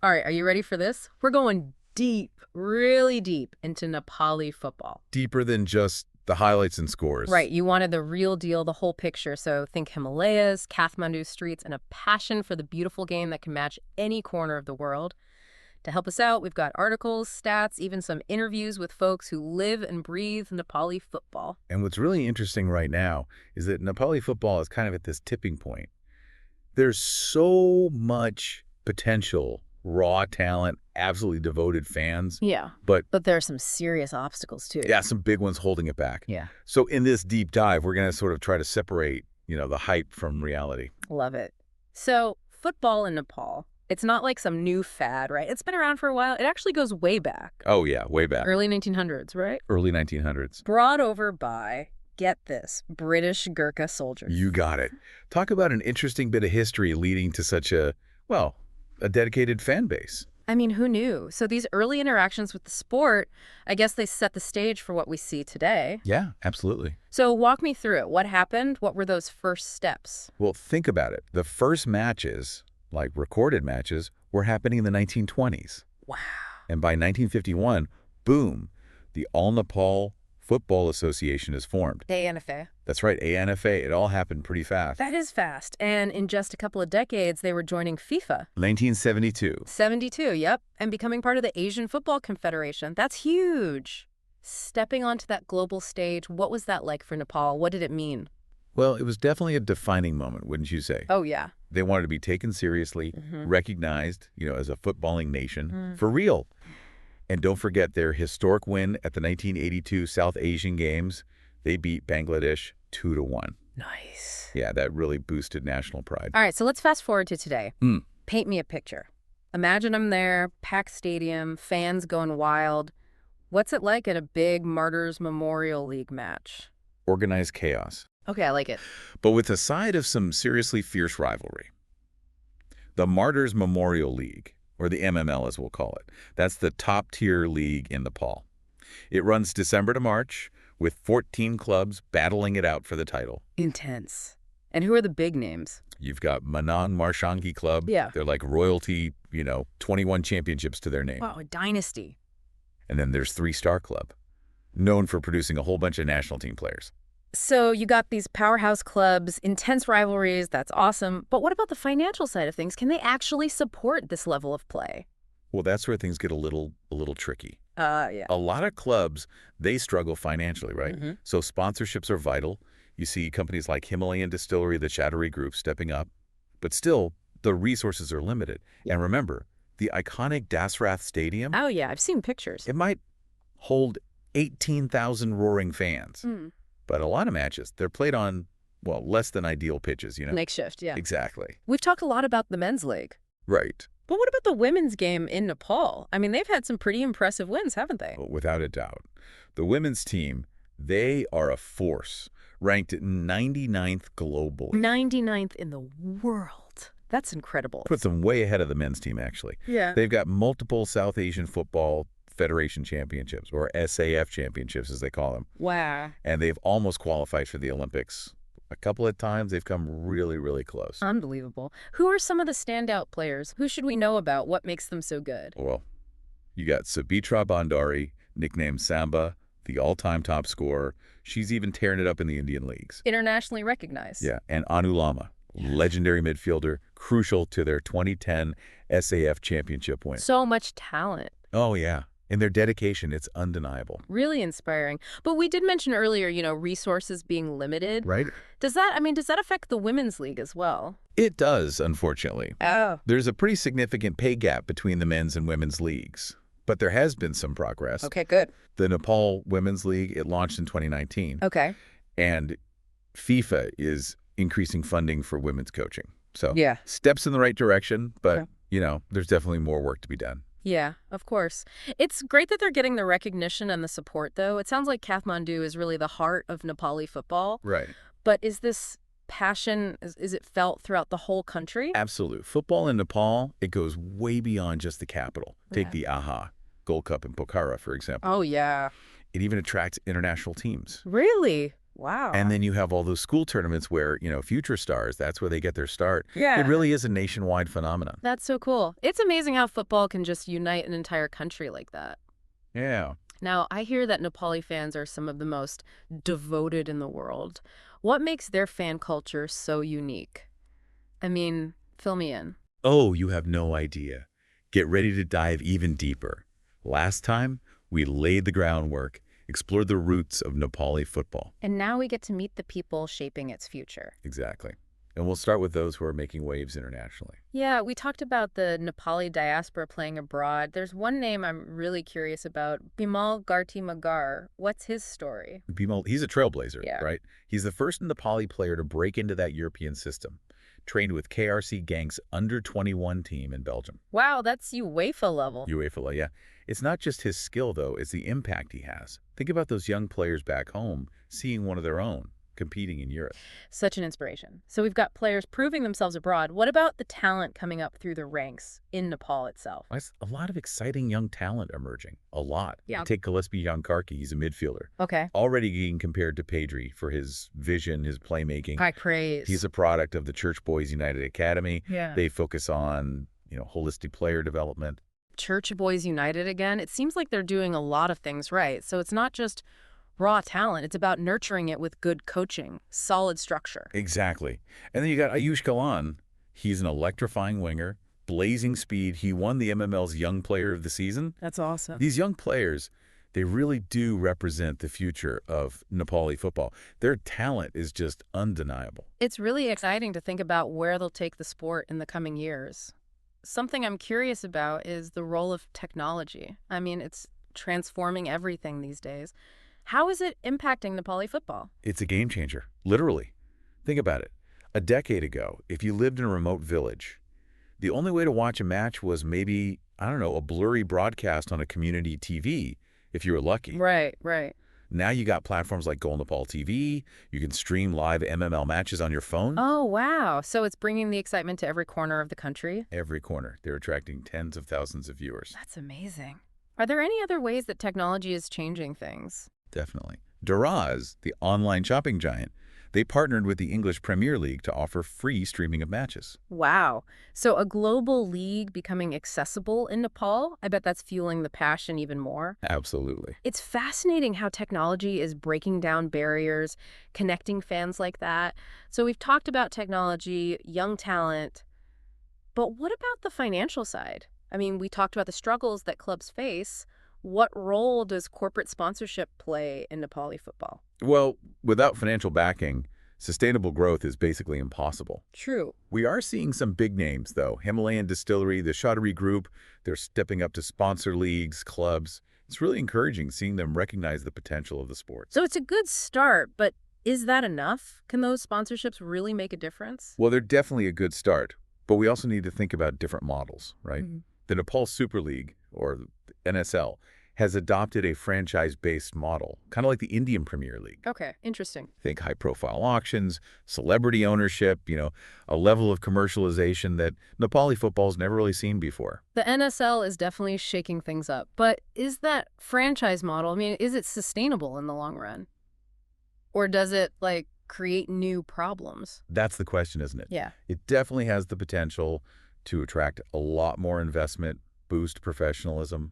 All right, are you ready for this? We're going deep, really deep into Nepali football. Deeper than just the highlights and scores. Right, you wanted the real deal, the whole picture. So think Himalayas, Kathmandu streets, and a passion for the beautiful game that can match any corner of the world. To help us out, we've got articles, stats, even some interviews with folks who live and breathe Nepali football. And what's really interesting right now is that Nepali football is kind of at this tipping point. There's so much potential, raw talent, absolutely devoted fans. Yeah, But there are some serious obstacles, too. yeah, some big ones holding it back. Yeah. So in this deep dive, we're going to sort of try to separate, the hype from reality. Love it. So football in Nepal, it's not like some new fad, right? It's been around for a while. It actually goes way back. Oh, yeah, way back. Early 1900s, right? Early 1900s. Brought over by, get this, British Gurkha soldiers. You got it. Talk about an interesting bit of history leading to such a dedicated fan base. I mean, who knew? So these early interactions with the sport, I guess they set the stage for what we see today. Yeah, absolutely. So walk me through it. What happened? What were those first steps? Well, think about it. The first matches, like recorded matches, were happening in the 1920s. Wow. And by 1951, boom, the All Nepal Football Association is formed. ANFA. That's right, ANFA. It all happened pretty fast. That is fast. And in just a couple of decades, they were joining FIFA. 1972. 72, yep. And becoming part of the Asian Football Confederation. That's huge. Stepping onto that global stage, what was that like for Nepal? What did it mean? Well, it was definitely a defining moment, wouldn't you say? Oh, yeah. They wanted to be taken seriously, recognized, as a footballing nation, for real. And don't forget their historic win at the 1982 South Asian Games. They beat Bangladesh 2-1. Nice. Yeah, that really boosted national pride. All right, so let's fast forward to today. Paint me a picture. Imagine I'm there, packed stadium, fans going wild. What's it like at a big Martyrs Memorial League match? Organized chaos. Okay, I like it. But with a side of some seriously fierce rivalry. The Martyrs Memorial League, or the MML as we'll call it, that's the top-tier league in Nepal. It runs December to March, with 14 clubs battling it out for the title. Intense. And who are the big names? You've got Manan Marshangi Club. Yeah. They're like royalty, 21 championships to their name. Wow, a dynasty. And then there's Three Star Club, known for producing a whole bunch of national team players. So you got these powerhouse clubs, intense rivalries, that's awesome. But what about the financial side of things? Can they actually support this level of play? Well, that's where things get a little tricky. Yeah. A lot of clubs, they struggle financially, right? So sponsorships are vital. You see companies like Himalayan Distillery, the Chattery Group stepping up. But still, the resources are limited. And remember, the iconic Dasrath Stadium, Oh, yeah, I've seen pictures. it might hold 18,000 roaring fans. But a lot of matches, they're played on, less than ideal pitches, Makeshift, yeah. Exactly. We've talked a lot about the men's league. Right. But what about the women's game in Nepal? I mean, they've had some pretty impressive wins, haven't they? Without a doubt. The women's team, they are a force, ranked 99th globally. 99th in the world. That's incredible. Puts them way ahead of the men's team, actually. Yeah. They've got multiple South Asian Football Federation Championships, or SAF Championships, as they call them. Wow. And they've almost qualified for the Olympics. A couple of times, they've come really, really close. Unbelievable. Who are some of the standout players? Who should we know about? What makes them so good? Well, you got Sabitra Bandari, nicknamed Samba, the all-time top scorer. She's even tearing it up in the Indian leagues. Internationally recognized. Yeah, and Anu Lama, legendary midfielder, crucial to their 2010 SAF Championship win. So much talent. Oh, yeah. And their dedication, it's undeniable. Really inspiring. But we did mention earlier, resources being limited. Right? Does that affect the women's league as well? It does, unfortunately. Oh. There's a pretty significant pay gap between the men's and women's leagues. But there has been some progress. Okay, good. The Nepal Women's League, it launched in 2019. Okay. And FIFA is increasing funding for women's coaching. So Yeah. steps in the right direction, but, Okay. There's definitely more work to be done. Yeah, of course. It's great that they're getting the recognition and the support, though. It sounds like Kathmandu is really the heart of Nepali football. Right. But is this passion, is it felt throughout the whole country? Absolute. Football in Nepal, it goes way beyond just the capital. Take Yeah. the AHA Gold Cup in Pokhara, for example. Oh, yeah. It even attracts international teams. Really? Wow. And then you have all those school tournaments where, future stars, that's where they get their start. It Yeah. really is a nationwide phenomenon. That's so cool. It's amazing how football can just unite an entire country like that. Yeah. Now, I hear that Nepali fans are some of the most devoted in the world. What makes their fan culture so unique? I mean, fill me in. Oh, you have no idea. Get ready to dive even deeper. Last time, we laid the groundwork, explored the roots of Nepali football. And now we get to meet the people shaping its future. Exactly. And we'll start with those who are making waves internationally. Yeah, we talked about the Nepali diaspora playing abroad. There's one name I'm really curious about, Bimal Garti Magar. What's his story? Bimal, he's a trailblazer, Yeah. right? He's the first Nepali player to break into that European system. Trained with KRC Genk's under-21 team in Belgium. Wow, that's UEFA level. UEFA, yeah. It's not just his skill, though. It's the impact he has. Think about those young players back home seeing one of their own competing in Europe. Such an inspiration. So we've got players proving themselves abroad. What about the talent coming up through the ranks in Nepal itself? There's a lot of exciting young talent emerging. A lot. Yeah. Take Gillespie Yankarki. He's a midfielder. Okay. Already getting compared to Pedri for his vision, his playmaking. High praise. He's a product of the Church Boys United Academy. Yeah. They focus on, holistic player development. Church Boys United again. It seems like they're doing a lot of things right. So it's not just raw talent. It's about nurturing it with good coaching, solid structure. Exactly. And then you got Ayush Galan. He's an electrifying winger, blazing speed. He won the MML's Young Player of the Season. That's awesome. These young players, they really do represent the future of Nepali football. Their talent is just undeniable. It's really exciting to think about where they'll take the sport in the coming years. Something I'm curious about is the role of technology. I mean, it's transforming everything these days. How is it impacting Nepali football? It's a game changer, literally. Think about it. A decade ago, if you lived in a remote village, the only way to watch a match was maybe, a blurry broadcast on a community TV, if you were lucky. Right, right. Now you got platforms like Go Nepal TV. You can stream live MML matches on your phone. Oh, wow. So it's bringing the excitement to every corner of the country? Every corner. They're attracting tens of thousands of viewers. That's amazing. Are there any other ways that technology is changing things? Definitely. Daraz, the online shopping giant, they partnered with the English Premier League to offer free streaming of matches. Wow. So a global league becoming accessible in Nepal? I bet that's fueling the passion even more. Absolutely. It's fascinating how technology is breaking down barriers, connecting fans like that. So we've talked about technology, young talent, but what about the financial side? I mean, we talked about the struggles that clubs face. What role does corporate sponsorship play in Nepali football? Well, without financial backing, sustainable growth is basically impossible. True. We are seeing some big names, though. Himalayan Distillery, the Chaudhary Group, they're stepping up to sponsor leagues, clubs. It's really encouraging seeing them recognize the potential of the sport. So it's a good start, but is that enough? Can those sponsorships really make a difference? Well, they're definitely a good start, but we also need to think about different models, right? The Nepal Super League, or the NSL, has adopted a franchise-based model, kind of like the Indian Premier League. Okay, interesting. Think high-profile auctions, celebrity ownership, a level of commercialization that Nepali football's never really seen before. The NSL is definitely shaking things up, but is that franchise model, I mean, is it sustainable in the long run? Or does it, create new problems? That's the question, isn't it? Yeah. It definitely has the potential to attract a lot more investment, boost professionalism,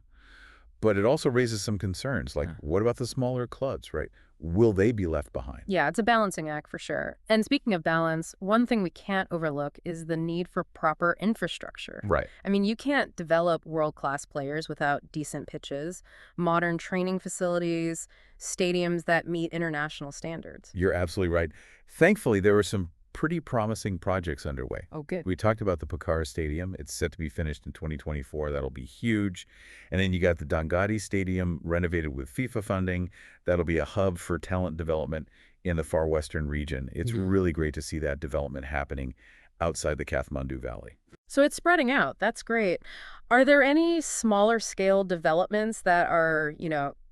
but it also raises some concerns, like what about the smaller clubs, right? Will they be left behind? Yeah, it's a balancing act for sure. And speaking of balance, one thing we can't overlook is the need for proper infrastructure. Right. I mean, you can't develop world-class players without decent pitches, modern training facilities, stadiums that meet international standards. You're absolutely right. Thankfully, there were some pretty promising projects underway. Oh, good. We talked about the Pokhara Stadium. It's set to be finished in 2024. That'll be huge. And then you got the Dangadi Stadium renovated with FIFA funding. That'll be a hub for talent development in the far western region. It's really great to see that development happening outside the Kathmandu Valley. So it's spreading out. That's great. Are there any smaller scale developments that are,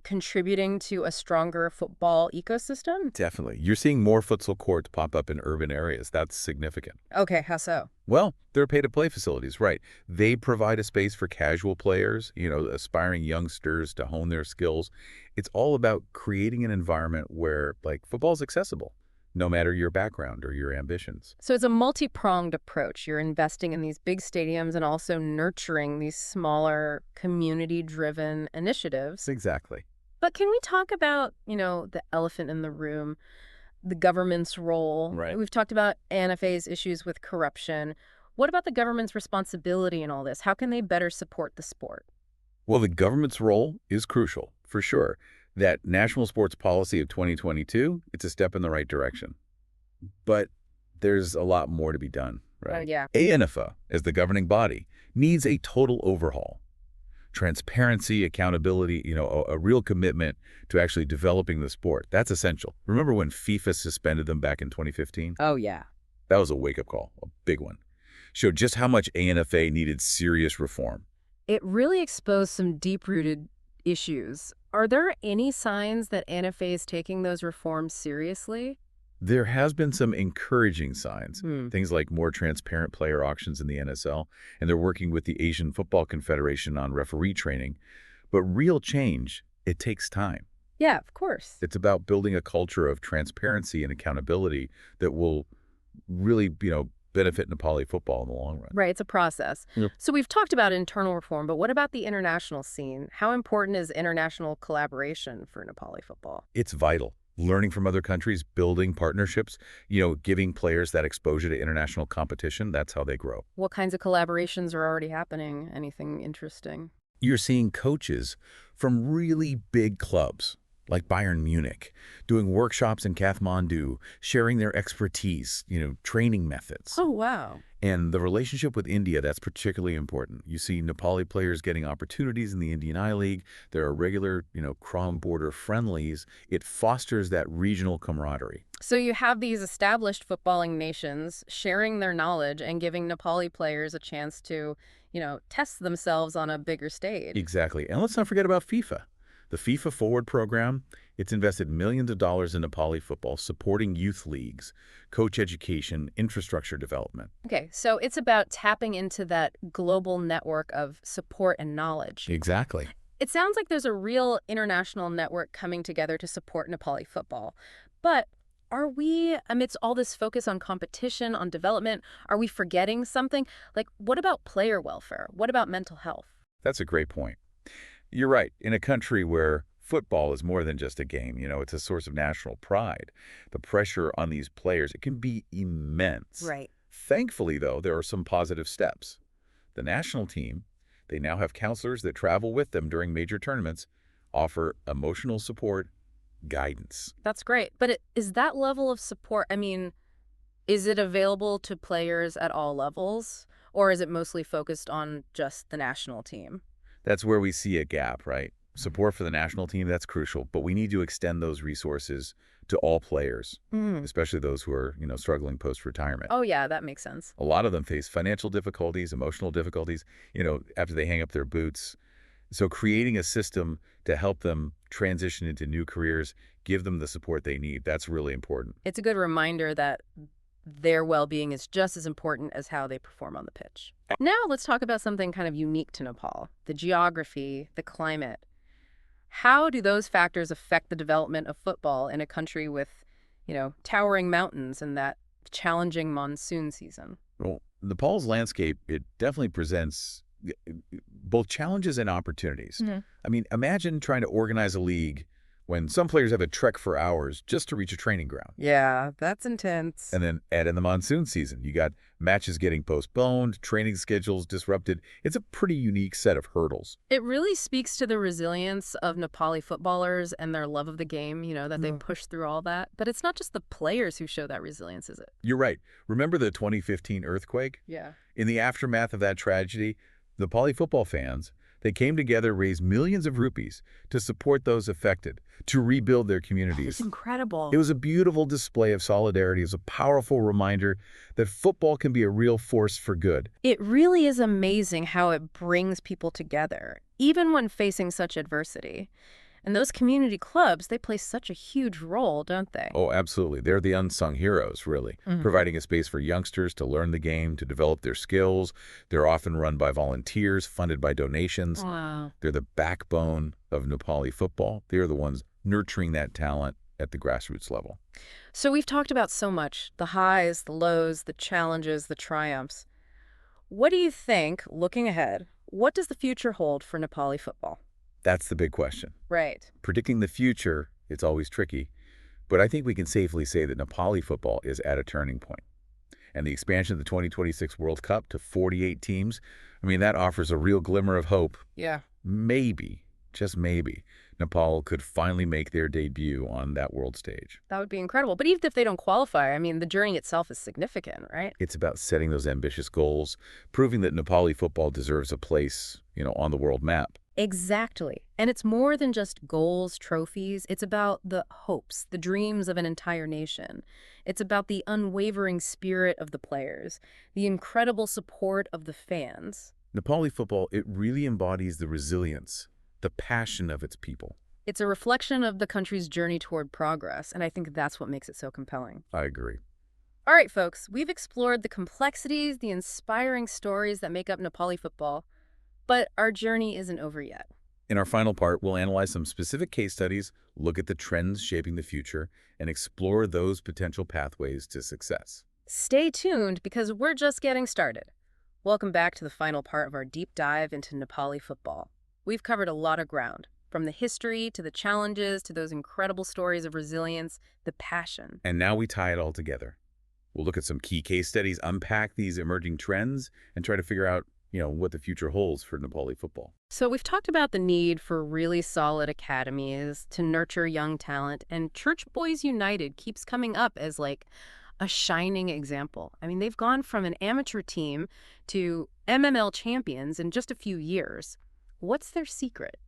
contributing to a stronger football ecosystem? Definitely. You're seeing more futsal courts pop up in urban areas. That's significant. Okay, how so? Well, they're pay-to-play facilities, right? They provide a space for casual players, aspiring youngsters to hone their skills. It's all about creating an environment where, football is accessible, no matter your background or your ambitions. So it's a multi-pronged approach. You're investing in these big stadiums and also nurturing these smaller community-driven initiatives. Exactly. But can we talk about, the elephant in the room, the government's role? Right. We've talked about NFA's issues with corruption. What about the government's responsibility in all this? How can they better support the sport? Well, the government's role is crucial, for sure. That National Sports Policy of 2022, it's a step in the right direction. But there's a lot more to be done, right? Yeah. ANFA, as the governing body, needs a total overhaul. Transparency, accountability, a real commitment to actually developing the sport. That's essential. Remember when FIFA suspended them back in 2015? Oh, yeah. That was a wake-up call, a big one. Showed just how much ANFA needed serious reform. It really exposed some deep-rooted issues. Are there any signs that NFA is taking those reforms seriously? There has been some encouraging signs, Hmm. things like more transparent player auctions in the NSL, and they're working with the Asian Football Confederation on referee training. But real change, it takes time. Yeah, of course. It's about building a culture of transparency and accountability that will really, benefit Nepali football in the long run. Right, it's a process. Yep. So we've talked about internal reform, but what about the international scene? How important is international collaboration for Nepali football? It's vital. Learning from other countries, building partnerships, giving players that exposure to international competition, that's how they grow. What kinds of collaborations are already happening? Anything interesting? You're seeing coaches from really big clubs like Bayern Munich doing workshops in Kathmandu, sharing their expertise, training methods. Oh, wow. And the relationship with India, that's particularly important. You see Nepali players getting opportunities in the Indian I-League. There are regular, cross-border friendlies. It fosters that regional camaraderie. So you have these established footballing nations sharing their knowledge and giving Nepali players a chance to, test themselves on a bigger stage. Exactly. And let's not forget about FIFA. The FIFA Forward program, it's invested millions of dollars in Nepali football, supporting youth leagues, coach education, infrastructure development. Okay, so it's about tapping into that global network of support and knowledge. Exactly. It sounds like there's a real international network coming together to support Nepali football. But are we, amidst all this focus on competition, on development, are we forgetting something? What about player welfare? What about mental health? That's a great point. You're right. In a country where football is more than just a game, it's a source of national pride, the pressure on these players, it can be immense. Right. Thankfully, though, there are some positive steps. The national team, they now have counselors that travel with them during major tournaments, offer emotional support, guidance. That's great. But is that level of support, is it available to players at all levels? Or is it mostly focused on just the national team? That's where we see a gap, right? Support for the national team, that's crucial, but we need to extend those resources to all players, especially those who are, struggling post-retirement. Oh, yeah, that makes sense. A lot of them face financial difficulties, emotional difficulties, after they hang up their boots. So creating a system to help them transition into new careers, give them the support they need, that's really important. It's a good reminder that their well-being is just as important as how they perform on the pitch. Now let's talk about something kind of unique to Nepal, the geography, the climate. How do those factors affect the development of football in a country with, towering mountains and that challenging monsoon season? Well, Nepal's landscape, it definitely presents both challenges and opportunities. Imagine trying to organize a league when some players have a trek for hours just to reach a training ground. Yeah, that's intense. And then add in the monsoon season. You got matches getting postponed, training schedules disrupted. It's a pretty unique set of hurdles. It really speaks to the resilience of Nepali footballers and their love of the game, that they push through all that. But it's not just the players who show that resilience, is it? You're right. Remember the 2015 earthquake? Yeah. In the aftermath of that tragedy, Nepali football fans, they came together, raised millions of rupees to support those affected, to rebuild their communities. It's incredible. It was a beautiful display of solidarity. It was a powerful reminder that football can be a real force for good. It really is amazing how it brings people together, even when facing such adversity. And those community clubs, they play such a huge role, don't they? Oh, absolutely. They're the unsung heroes, really, providing a space for youngsters to learn the game, to develop their skills. They're often run by volunteers, funded by donations. Wow. They're the backbone of Nepali football. They're the ones nurturing that talent at the grassroots level. So we've talked about so much, the highs, the lows, the challenges, the triumphs. What do you think, looking ahead, what does the future hold for Nepali football? That's the big question. Right. Predicting the future, it's always tricky, but I think we can safely say that Nepali football is at a turning point. And the expansion of the 2026 World Cup to 48 teams, I mean, that offers a real glimmer of hope. Yeah. Maybe, just maybe, Nepal could finally make their debut on that world stage. That would be incredible. But even if they don't qualify, I mean, the journey itself is significant, right? It's about setting those ambitious goals, proving that Nepali football deserves a place, on the world map. Exactly. And it's more than just goals, trophies. It's about the hopes, the dreams of an entire nation. It's about the unwavering spirit of the players, the incredible support of the fans. Nepali football, it really embodies the resilience, the passion of its people. It's a reflection of the country's journey toward progress, and I think that's what makes it so compelling. I agree. All right, folks, we've explored the complexities, the inspiring stories that make up Nepali football, but our journey isn't over yet. In our final part, we'll analyze some specific case studies, look at the trends shaping the future, and explore those potential pathways to success. Stay tuned because we're just getting started. Welcome back to the final part of our deep dive into Nepali football. We've covered a lot of ground, from the history to the challenges to those incredible stories of resilience, the passion. And now we tie it all together. We'll look at some key case studies, unpack these emerging trends, and try to figure out, what the future holds for Nepali football. So we've talked about the need for really solid academies to nurture young talent, and Church Boys United keeps coming up as like a shining example. I mean, they've gone from an amateur team to MML champions in just a few years. What's their secret?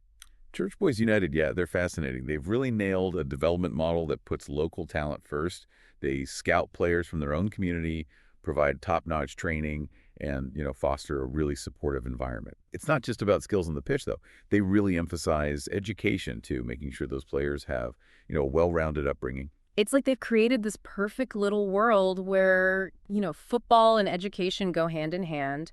Church Boys United, yeah, they're fascinating. They've really nailed a development model that puts local talent first. They scout players from their own community, provide top-notch training, and foster a really supportive environment. It's not just about skills on the pitch, though. They really emphasize education, too, making sure those players have a well-rounded upbringing. It's like they've created this perfect little world where, football and education go hand in hand.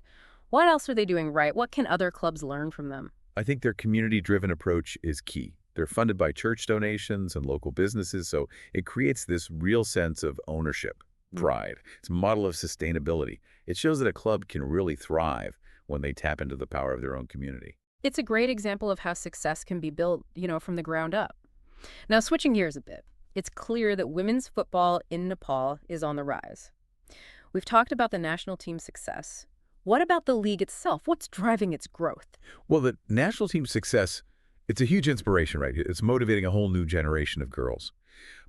What else are they doing right? What can other clubs learn from them? I think their community-driven approach is key. They're funded by church donations and local businesses, so it creates this real sense of ownership, pride. It's a model of sustainability. It shows that a club can really thrive when they tap into the power of their own community. It's a great example of how success can be built, from the ground up. Now, switching gears a bit, it's clear that women's football in Nepal is on the rise. We've talked about the national team's success. What about the league itself? What's driving its growth? Well, the national team's success, it's a huge inspiration, right? It's motivating a whole new generation of girls.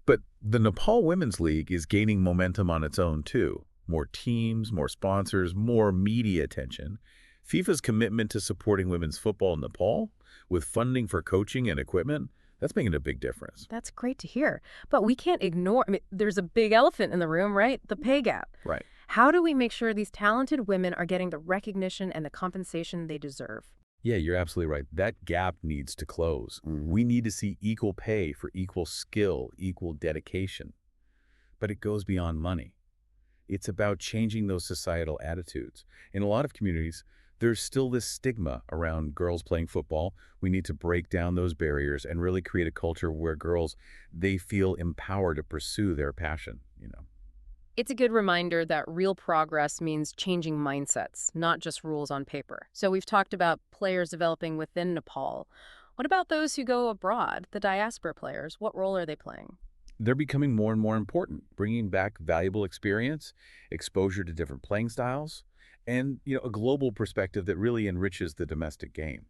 But the Nepal Women's League is gaining momentum on its own, too. More teams, more sponsors, more media attention. FIFA's commitment to supporting women's football in Nepal, with funding for coaching and equipment, that's making a big difference. That's great to hear. But we can't ignore, there's a big elephant in the room, right? The pay gap. Right. How do we make sure these talented women are getting the recognition and the compensation they deserve? Yeah, you're absolutely right. That gap needs to close. We need to see equal pay for equal skill, equal dedication. But it goes beyond money. It's about changing those societal attitudes. In a lot of communities, there's still this stigma around girls playing football. We need to break down those barriers and really create a culture where girls, they feel empowered to pursue their passion. It's a good reminder that real progress means changing mindsets, not just rules on paper. So we've talked about players developing within Nepal. What about those who go abroad, the diaspora players? What role are they playing? They're becoming more and more important, bringing back valuable experience, exposure to different playing styles, and a global perspective that really enriches the domestic game.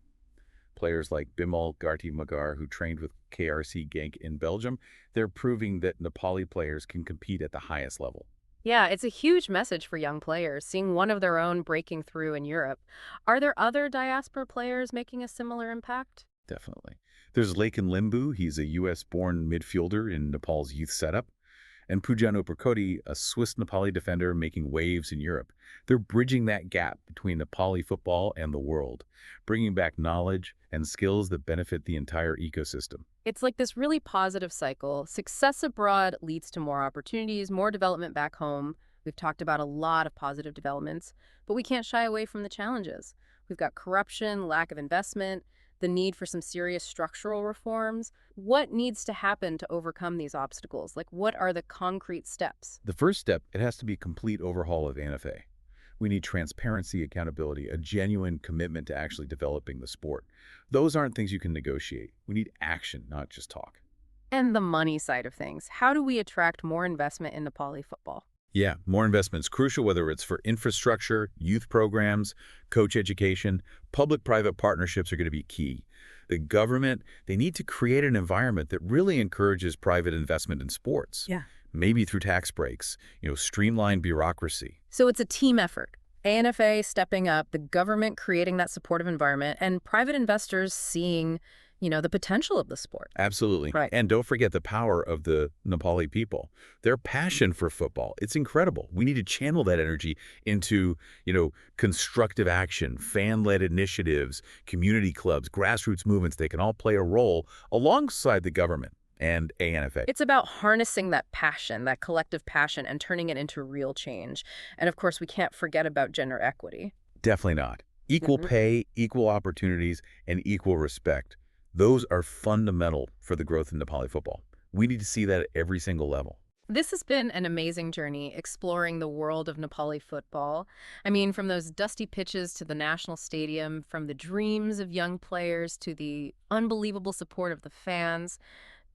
Players like Bimal Garti Magar, who trained with KRC Genk in Belgium, they're proving that Nepali players can compete at the highest level. Yeah, it's a huge message for young players, seeing one of their own breaking through in Europe. Are there other diaspora players making a similar impact? Definitely. There's Lakin Limbu. He's a U.S.-born midfielder in Nepal's youth setup. And Pujano Prkoti, a Swiss Nepali defender making waves in Europe. They're bridging that gap between Nepali football and the world, bringing back knowledge and skills that benefit the entire ecosystem. It's like this really positive cycle. Success abroad leads to more opportunities, more development back home. We've talked about a lot of positive developments, but we can't shy away from the challenges. We've got corruption, lack of investment, the need for some serious structural reforms. What needs to happen to overcome these obstacles? Like, what are the concrete steps? The first step, it has to be a complete overhaul of NFA. We need transparency, accountability, a genuine commitment to actually developing the sport. Those aren't things you can negotiate. We need action, not just talk. And the money side of things. How do we attract more investment in Nepali football? Yeah, more investment's crucial, whether it's for infrastructure, youth programs, coach education. Public-private partnerships are going to be key. The government, they need to create an environment that really encourages private investment in sports. Yeah. Maybe through tax breaks, streamline bureaucracy. So it's a team effort. ANFA stepping up, the government creating that supportive environment, and private investors seeing, the potential of the sport. Absolutely. Right. And don't forget the power of the Nepali people. Their passion for football, it's incredible. We need to channel that energy into, constructive action, fan-led initiatives, community clubs, grassroots movements. They can all play a role alongside the government and ANFA. It's about harnessing that passion, that collective passion, and turning it into real change. And of course, we can't forget about gender equity. Definitely not. Equal pay, equal opportunities, and equal respect. Those are fundamental for the growth in Nepali football. We need to see that at every single level. This has been an amazing journey exploring the world of Nepali football. I mean, from those dusty pitches to the national stadium, from the dreams of young players to the unbelievable support of the fans.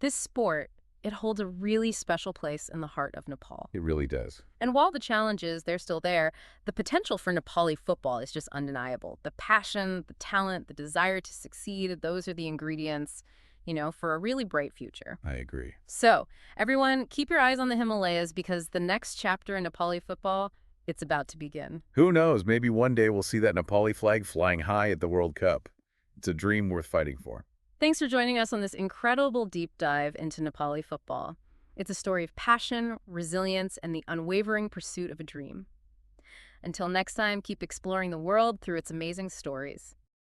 This sport, it holds a really special place in the heart of Nepal. It really does. And while the challenges, they're still there, the potential for Nepali football is just undeniable. The passion, the talent, the desire to succeed, those are the ingredients, for a really bright future. I agree. So, everyone, keep your eyes on the Himalayas because the next chapter in Nepali football, it's about to begin. Who knows? Maybe one day we'll see that Nepali flag flying high at the World Cup. It's a dream worth fighting for. Thanks for joining us on this incredible deep dive into Nepali football. It's a story of passion, resilience, and the unwavering pursuit of a dream. Until next time, keep exploring the world through its amazing stories.